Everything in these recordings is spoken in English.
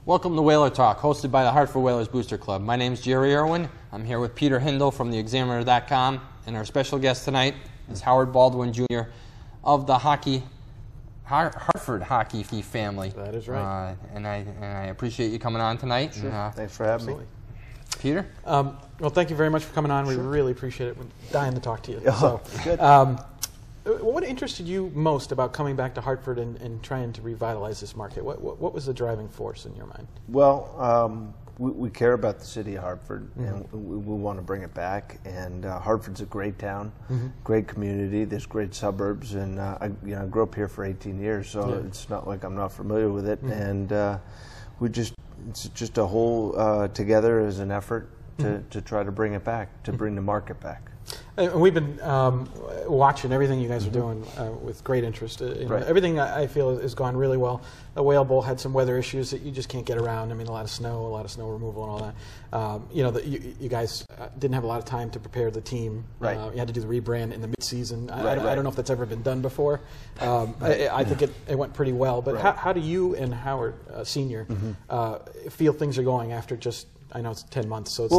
Welcome to Whaler Talk, hosted by the Hartford Whalers Booster Club. My name's Jerry Irwin. I'm here with Peter Hindle from theexaminer.com, and our special guest tonight is Howard Baldwin, Jr. of the Hartford hockey family. That is right. And I appreciate you coming on tonight. Sure. And, thanks for having me. Peter? Well, thank you very much for coming on. Sure. We really appreciate it. We're dying to talk to you. Oh, so, good. What interested you most about coming back to Hartford and trying to revitalize this market? What was the driving force in your mind? Well, we care about the city of Hartford, and we want to bring it back. And Hartford's a great town, great community. There's great suburbs, and I grew up here for 18 years, so it's not like I'm not familiar with it. And it's just a whole together as an effort to try to bring it back, to bring the market back. And we've been watching everything you guys are doing with great interest. Right. Everything I feel has gone really well. The Whale Bowl had some weather issues that you just can't get around. I mean, a lot of snow removal and all that. You guys didn't have a lot of time to prepare the team. Right. You had to do the rebrand in the mid-season. Right. I don't know if that's ever been done before. I think it went pretty well. But how do you and Howard, Sr., feel things are going after just, I know it's 10 months, so it's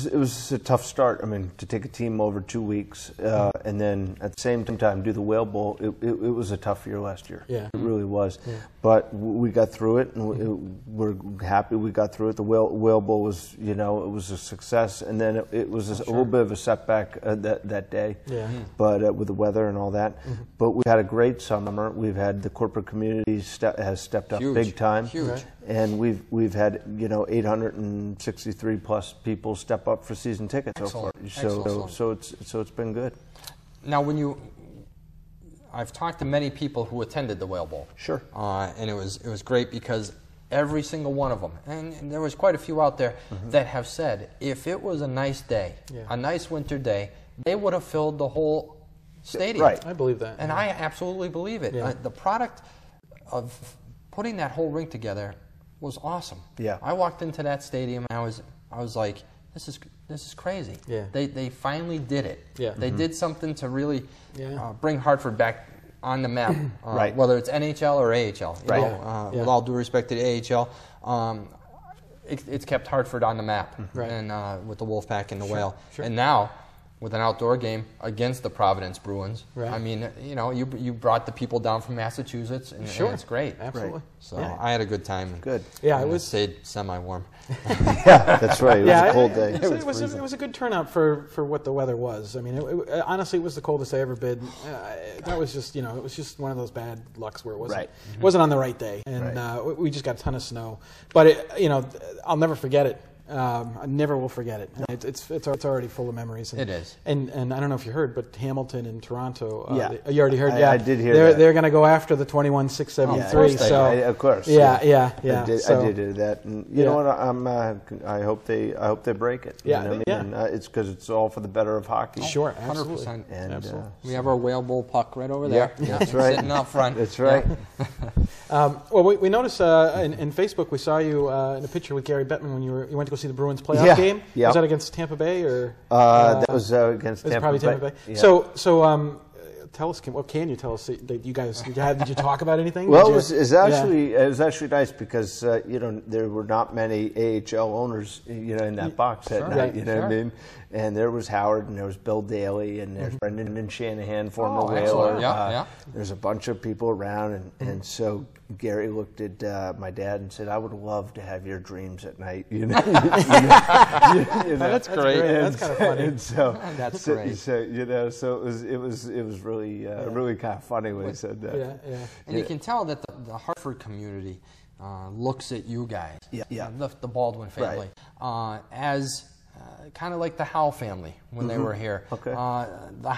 it was a tough start. I mean, to take a team over 2 weeks and then at the same time do the Whale Bowl, it was a tough year last year. Yeah. It really was. Yeah. But we got through it, and we're happy we got through it. The Whale Bowl was, it was a success, and then it was a little bit of a setback that day. Yeah. But with the weather and all that. But we had a great summer. We've had the corporate community has stepped up big time. Huge. And we've had 863 plus people step up for season tickets so far. So it's been good. Now, I've talked to many people who attended the Whale Bowl. Sure. And it was great because every single one of them, and there was quite a few out there that have said, if it was a nice day, a nice winter day, they would have filled the whole stadium. Right. I believe that. And I absolutely believe it. Yeah. The product of putting that whole rink together was awesome. Yeah. I walked into that stadium and I was like, this is crazy. Yeah. They finally did it. Yeah. They did something to really bring Hartford back on the map. Right. Whether it's NHL or AHL. With all due respect to the AHL, it's kept Hartford on the map. Right. And with the Wolfpack and the Whale. Sure. And now, with an outdoor game against the Providence Bruins. Right. I mean, you brought the people down from Massachusetts, and it's great. Absolutely. Right. So I had a good time. Good. Yeah, it stayed semi-warm. Yeah, that's right. It was a cold day. It was a good turnout for what the weather was. I mean, honestly, it was the coldest I ever been. That was just, it was just one of those bad lucks where it wasn't on the right day, and we just got a ton of snow. But I'll never forget it. I never will forget it. It's already full of memories. It is. And I don't know if you heard, but Hamilton and Toronto. You already heard. I did hear that. They're going to go after the 21,673. Of course. Yeah. I did hear that, and you know what? I hope they break it. Yeah. You know what I mean? It's because it's all for the better of hockey. Sure, absolutely. 100%. And absolutely. We have our Whale Bowl puck right over there. Yeah, that's right. Sitting out front. That's right. Well, we noticed in Facebook we saw you in a picture with Gary Bettman when you went to go see the Bruins playoff game. Yeah. Was that against Tampa Bay or? That was against Tampa Bay. Probably Tampa Bay. Yeah. So tell us. What can you tell us that you guys did you talk about anything? Well, it was actually nice because there were not many AHL owners in that box that night. You know what I mean? And there was Howard, and there was Bill Daly, and there's Brendan and Shanahan, former Whaler. There's a bunch of people around, and so Gary looked at my dad and said, "I would love to have your dreams at night." That's great. That's kind of funny. And so that's great. So it was really kind of funny when he said that. Yeah. And you can tell that the Hartford community looks at you guys, the Baldwin family, as kind of like the Howe family when they were here. Okay. The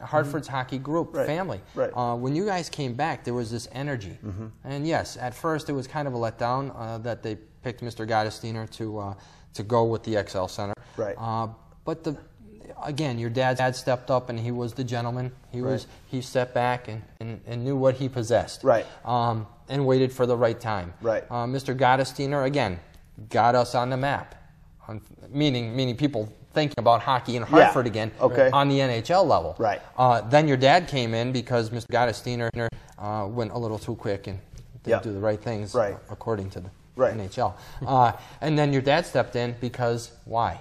Hartford's hockey group family. Right. When you guys came back, there was this energy. And yes, at first it was kind of a letdown that they picked Mr. Gottesdiener to go with the XL Center. Right. But again, your dad stepped up, and he was the gentleman. He stepped back and knew what he possessed. Right. And waited for the right time. Right. Mr. Gottesdiener, again, got us on the map. Meaning people thinking about hockey in Hartford again on the NHL level. Right. Then your dad came in because Mr. Gottesdiener went a little too quick and didn't do the right things according to NHL. And then your dad stepped in because why?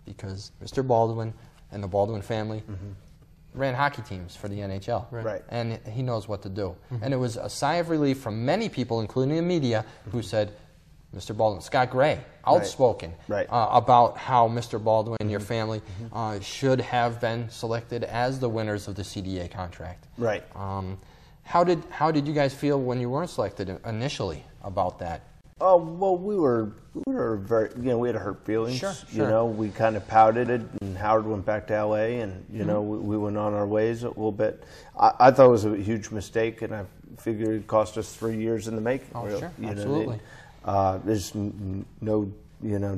Because Mr. Baldwin and the Baldwin family ran hockey teams for the NHL. Right. And he knows what to do. And it was a sigh of relief from many people, including the media, who said, Mr. Baldwin, Scott Gray, outspoken about how Mr. Baldwin and your family should have been selected as the winners of the CDA contract. Right. How did you guys feel when you weren't selected initially about that? Oh, well, we were very, we had hurt feelings. Sure. We kind of pouted it, and Howard went back to L.A., and, we went on our ways a little bit. I thought it was a huge mistake, and I figured it cost us 3 years in the making. Oh, really. sure, absolutely. There's no,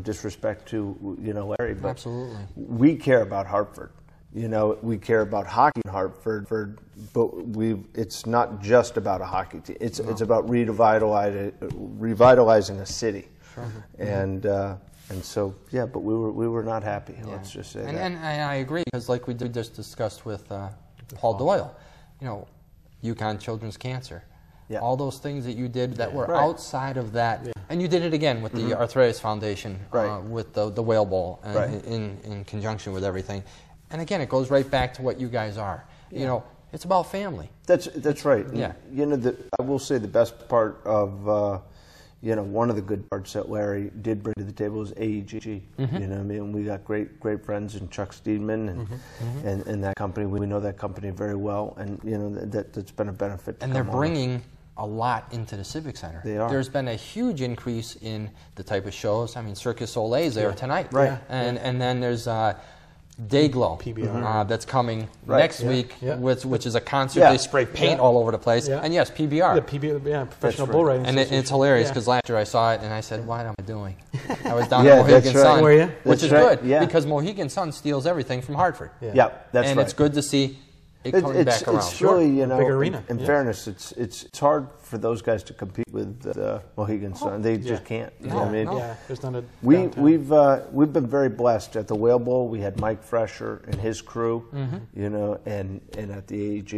disrespect to, Larry, but absolutely. We care about Hartford. We care about hockey in Hartford, but it's not just about a hockey team. It's about revitalizing a city. Sure. And so, but we were not happy. Let's just say that. And I agree, because like we just discussed with Paul Doyle, UConn Children's Cancer. Yeah. All those things that you did that were outside of that. Yeah. And you did it again with the Arthritis Foundation, with the Whale Bowl, in conjunction with everything. And again, it goes right back to what you guys are. Yeah. It's about family. That's right. Yeah. I will say the best part of, one of the good parts that Larry did bring to the table is AEG. We got great friends in Chuck Steedman and that company. We know that company very well, and that's been a benefit. And they're bringing a lot into the Civic Center. They are. There's been a huge increase in the type of shows. I mean, Circus Soleil's there tonight. Right. And then there's Dayglow that's coming next week, which is a concert. They spray paint all over the place. And yes, PBR. Professional Bull Riding. And it's hilarious, because last year I saw it and I said, what am I doing? I was down at Mohegan Sun, which is good, because Mohegan Sun steals everything from Hartford. And it's good to see it coming back around. It's really, big arena. In fairness, it's hard for those guys to compete with Mohegan Sun. They just can't. There's not a we've been very blessed at the Whale Bowl. We had Mike Fresher and his crew, and at the AEG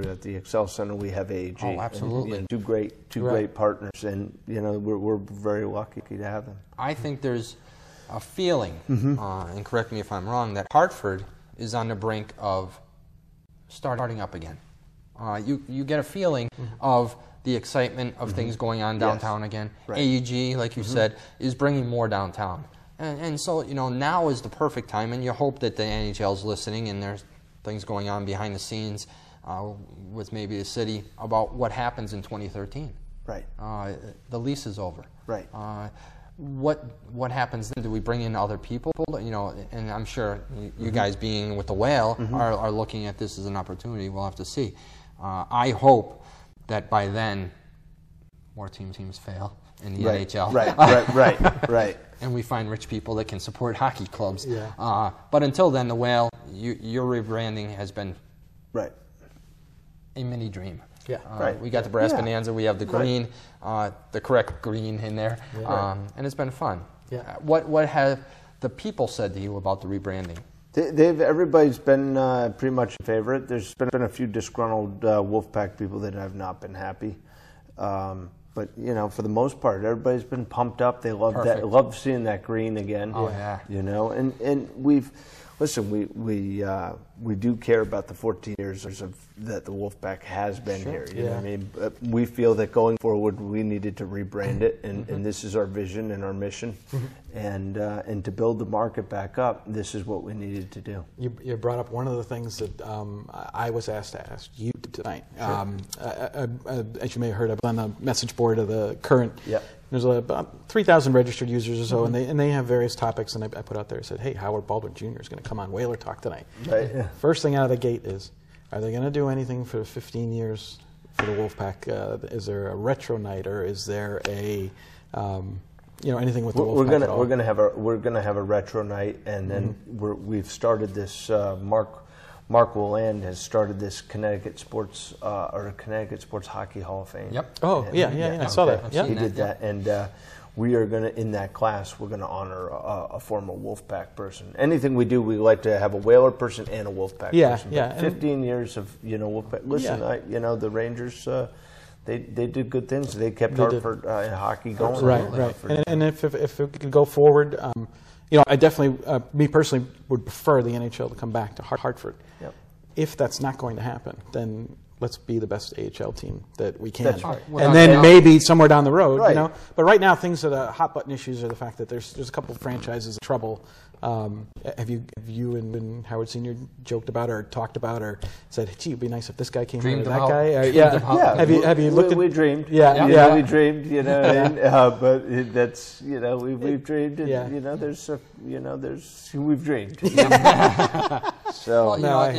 at the Excel Center we have AEG. Oh, absolutely. And, two great partners, and we're very lucky to have them. I think there's a feeling, and correct me if I'm wrong, that Hartford is on the brink of starting up again. You get a feeling of the excitement of things going on downtown again. AEG, like you said, is bringing more downtown. And so, now is the perfect time, and you hope that the NHL is listening, and there's things going on behind the scenes with maybe the city about what happens in 2013. Right. The lease is over. Right. What happens then? Do we bring in other people? And I'm sure you guys being with the Whale are looking at this as an opportunity. We'll have to see. I hope that by then more teams fail in the NHL. Right. And we find rich people that can support hockey clubs. But until then, the Whale, your rebranding has been a mini dream. We got the brass bonanza. We have the green, the correct green in there, and it's been fun. What have the people said to you about the rebranding? Everybody's been pretty much in favor of it. There's been a few disgruntled Wolfpack people that have not been happy, but for the most part, everybody's been pumped up. They love that. Love seeing that green again. Oh yeah. And we've. Listen, we do care about the 14 years that the Wolfpack has been here. You know what I mean? We feel that going forward, we needed to rebrand it, and this is our vision and our mission. And to build the market back up, this is what we needed to do. You brought up one of the things that I was asked to ask you tonight. As you may have heard, I was on the message board of the current. There's about 3,000 registered users or so, and they have various topics. And I put out there, I said, "Hey, Howard Baldwin Jr. is going to come on Whaler Talk tonight." First thing out of the gate is, are they going to do anything for 15 years for the Wolfpack? Is there a retro night, or is there a anything with the Wolfpack? We're gonna have a retro night, and then we've started this. Mark Willand has started this Connecticut Sports Hockey Hall of Fame. Oh, I saw that. He did that, and we are going to, in that class, we're going to honor a former Wolfpack person. Anything we do, we like to have a Whaler person and a Wolfpack person. But 15 years of Wolfpack. Listen, the Rangers. they did good things. They kept Hartford hockey going. Right. And if it could go forward, I definitely, me personally, would prefer the NHL to come back to Hartford. Yep. If that's not going to happen, then let's be the best AHL team that we can. That's right. And then maybe somewhere down the road, right. But right now, things that are hot button issues are the fact that there's a couple of franchises in trouble. Have you and Howard Senior joked about or talked about or said, "Gee, it'd be nice if this guy came here or that guy"? Yeah. Have you looked? We dreamed. Yeah. We dreamed. But that's we've dreamed. And, yeah. We've dreamed. Well,